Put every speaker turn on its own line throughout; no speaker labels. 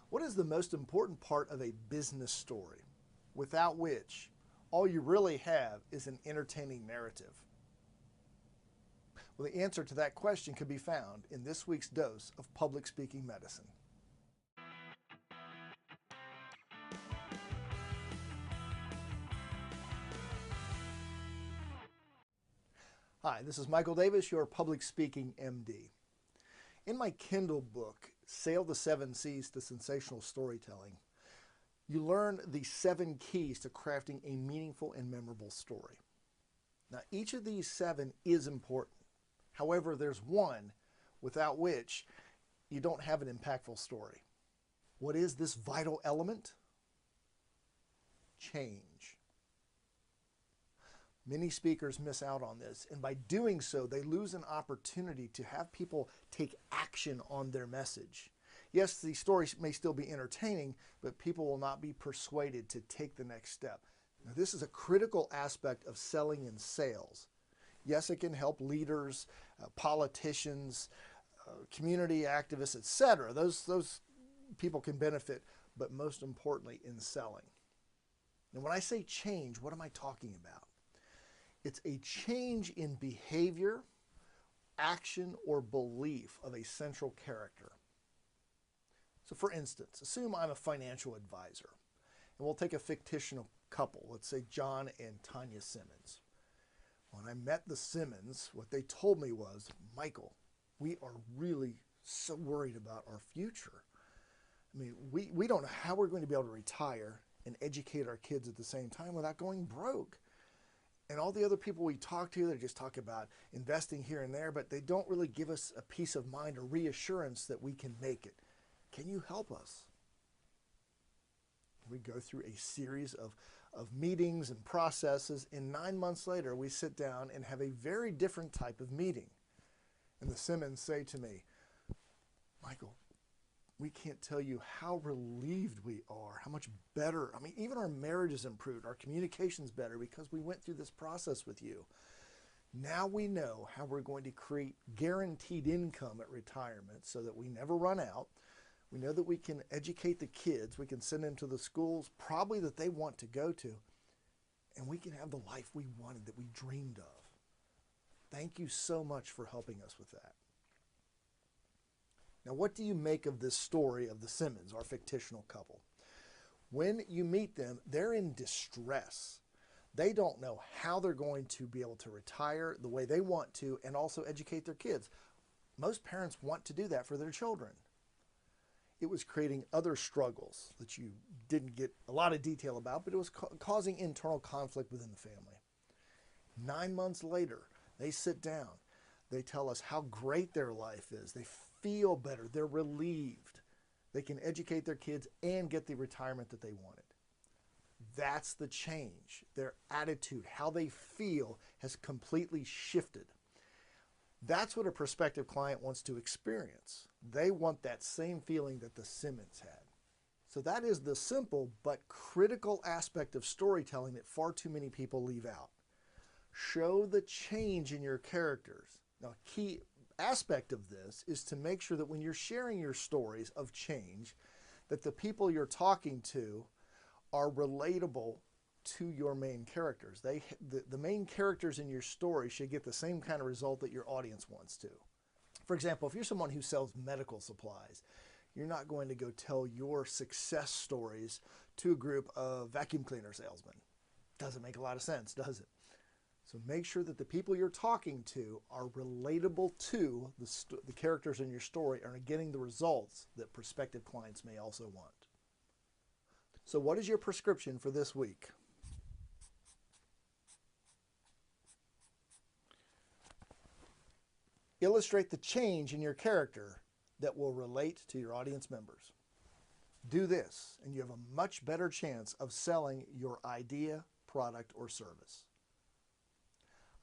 What is the most important part of a business story, without which all you really have is an entertaining narrative? Well, the answer to that question can be found in this week's dose of public speaking medicine. Hi, this is Michael Davis, your public speaking MD. In my Kindle book, Sail the 7 Seas to Sensational Storytelling, you learn the 7 keys to crafting a meaningful and memorable story. Now, each of these 7 is important. However, there's one without which you don't have an impactful story. What is this vital element? Change. Many speakers miss out on this, and by doing so, they lose an opportunity to have people take action on their message. Yes, the story may still be entertaining, but people will not be persuaded to take the next step. Now, this is a critical aspect of selling and sales. Yes, it can help leaders, politicians, community activists, etc. Those people can benefit, but most importantly in selling. And when I say change, what am I talking about? It's a change in behavior, action, or belief of a central character. So for instance, assume I'm a financial advisor, and we'll take a fictional couple, let's say John and Tanya Simmons. When I met the Simmons, what they told me was, Michael, we are really so worried about our future. I mean, we don't know how we're going to be able to retire and educate our kids at the same time without going broke. And all the other people we talk to, they just talk about investing here and there, but they don't really give us a peace of mind or reassurance that we can make it. Can you help us? We go through a series of meetings and processes, and 9 months later, we sit down and have a very different type of meeting. And the Simmons say to me, Michael, we can't tell you how relieved we are, how much better. I mean, even our marriage has improved, our communication's better because we went through this process with you. Now we know how we're going to create guaranteed income at retirement so that we never run out. We know that we can educate the kids, we can send them to the schools probably that they want to go to, and we can have the life we wanted, that we dreamed of. Thank you so much for helping us with that. Now, what do you make of this story of the Simmons, our fictional couple? When you meet them, they're in distress. They don't know how they're going to be able to retire the way they want to and also educate their kids. Most parents want to do that for their children. It was creating other struggles that you didn't get a lot of detail about, but it was causing internal conflict within the family. 9 months later, they sit down. They tell us how great their life is. They feel better. They're relieved. They can educate their kids and get the retirement that they wanted. That's the change. Their attitude, how they feel, has completely shifted. That's what a prospective client wants to experience. They want that same feeling that the Simmons had. So that is the simple but critical aspect of storytelling that far too many people leave out. Show the change in your characters. Now, a key aspect of this is to make sure that when you're sharing your stories of change, that the people you're talking to are relatable to your main characters. The main characters in your story should get the same kind of result that your audience wants to. For example, if you're someone who sells medical supplies, you're not going to go tell your success stories to a group of vacuum cleaner salesmen. Doesn't make a lot of sense, does it? So make sure that the people you're talking to are relatable to the characters in your story and are getting the results that prospective clients may also want. So what is your prescription for this week? Illustrate the change in your character that will relate to your audience members. Do this, and you have a much better chance of selling your idea, product, or service.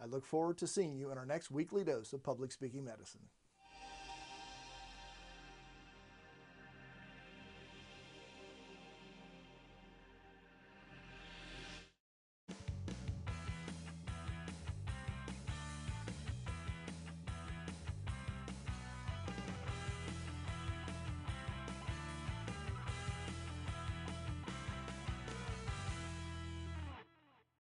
I look forward to seeing you in our next weekly dose of Public Speaking Medicine.